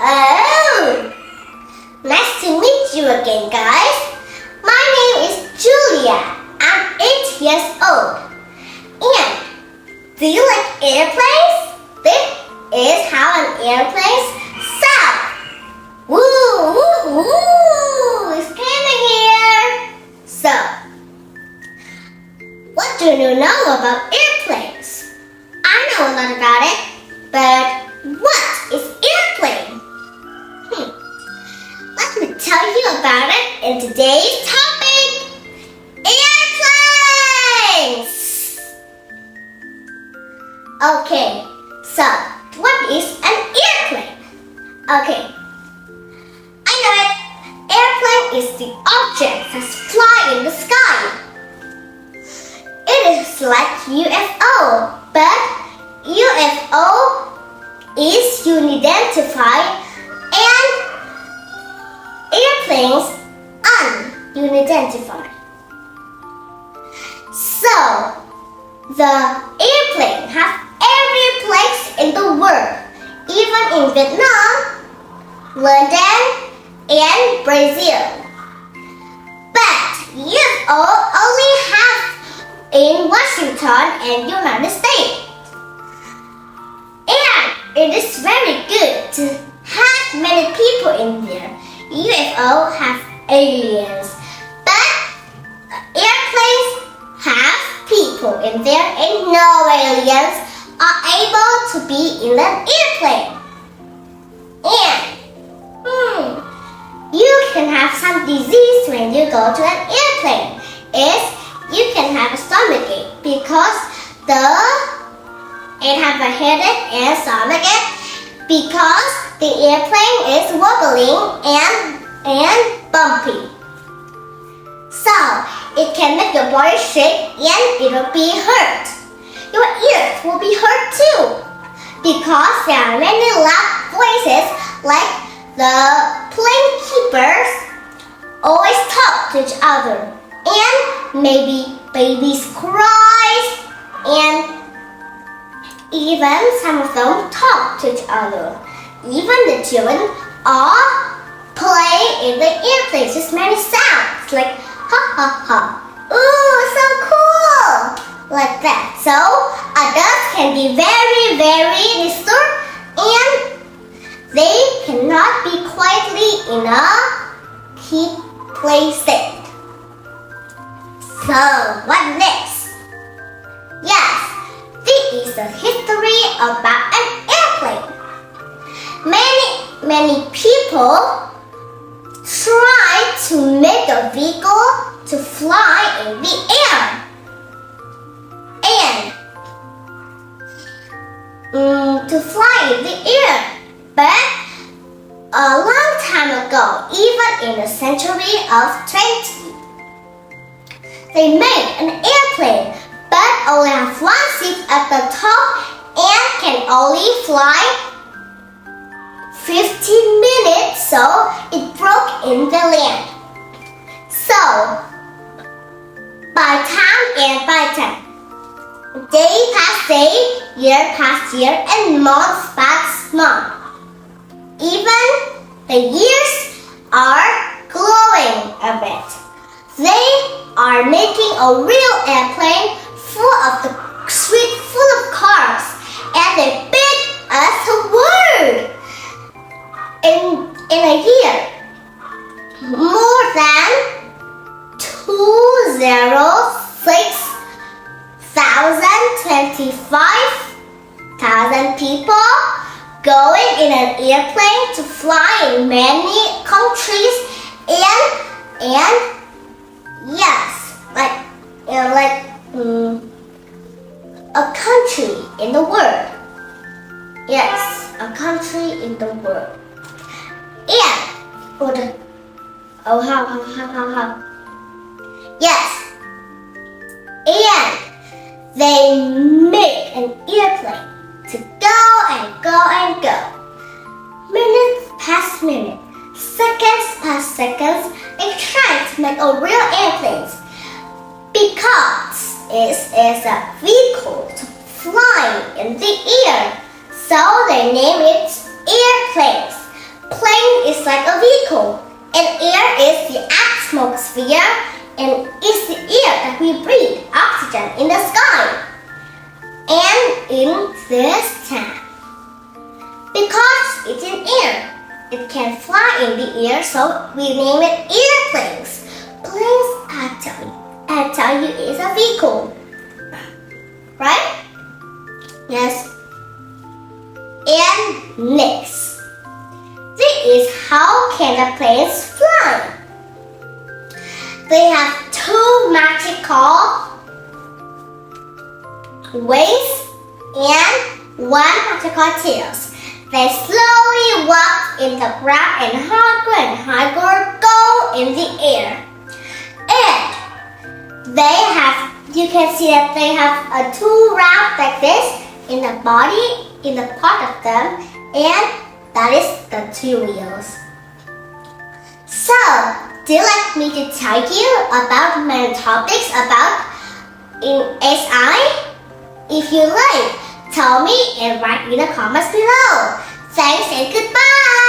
Oh, nice to meet you again, guys. My name is Julia. I'm 8 years old. And do you like airplanes? This is how an airplane sounds. Woo, woo, woo! It's coming here. So, what do you know about airplanes? I know a lot about it, but what is airplane? Let me tell you about it in today's topic. Airplanes! Okay, so what is an airplane? Okay, I know it. Airplane is the object that flies in the sky. It is like UFO, but UFO is unidentified and airplanes unidentified. So, the airplane has every place in the world, even in Vietnam, London, and Brazil. But UFO only has in Washington and United States. And it is very good to have many people in there. UFO have aliens, but airplanes have people in there and no aliens are able to be in an airplane. And you can have some disease when you go to an airplane. You can have a stomachache because it have a headache and stomachache because the airplane is wobbling and bumpy. So it can make your body shake and it will be hurt. Your ears will be hurt too because there are many loud voices like the plane keepers always talk to each other. And maybe babies cry, and even some of them talk to each other. Even the children are playing in the airplanes. Just many sounds like ha ha ha. Ooh, so cool! Like that. So adults can be very, very disturbed, and they cannot be quietly in a keep play state. So, what next? Yes, this is the history about an airplane. Many people try to make a vehicle to fly in the air. And to fly in the air. But a long time ago, even in the century of 20, they made an airplane, but only have one seat at the top and can only fly 15 minutes, so it broke in the land. So, by time, day past day, year past year, and month past month. Even the years are glowing a bit. They are making a real airplane full of the street full of cars, and they bid us a word. In a year, more than 206,025,000 people going in an airplane to fly in many countries and yes, like a country in the world. Yes, a country in the world. And how? Yes, and they make an airplane to go and go and go. Minutes past minutes, seconds past seconds, they try to make a real airplane because it is a vehicle to fly in the air. So they name it airplanes. is like a vehicle, and air is the atmosphere, and it's the air that we breathe, oxygen in the sky, and in this tank. Because it's in air, it can fly in the air, so we name it airplanes. Planes, I tell you, is a vehicle, right? Yes. And next, this is how can the planes fly. They have two magical wings and one magical tails. They slowly walk in the ground and higher go in the air. And they have, you can see that they have a two round like this in the body, in the part of them, and that is the two wheels. So, do you like me to tell you about many topics about in SI? If you like, tell me and write in the comments below. Thanks and goodbye!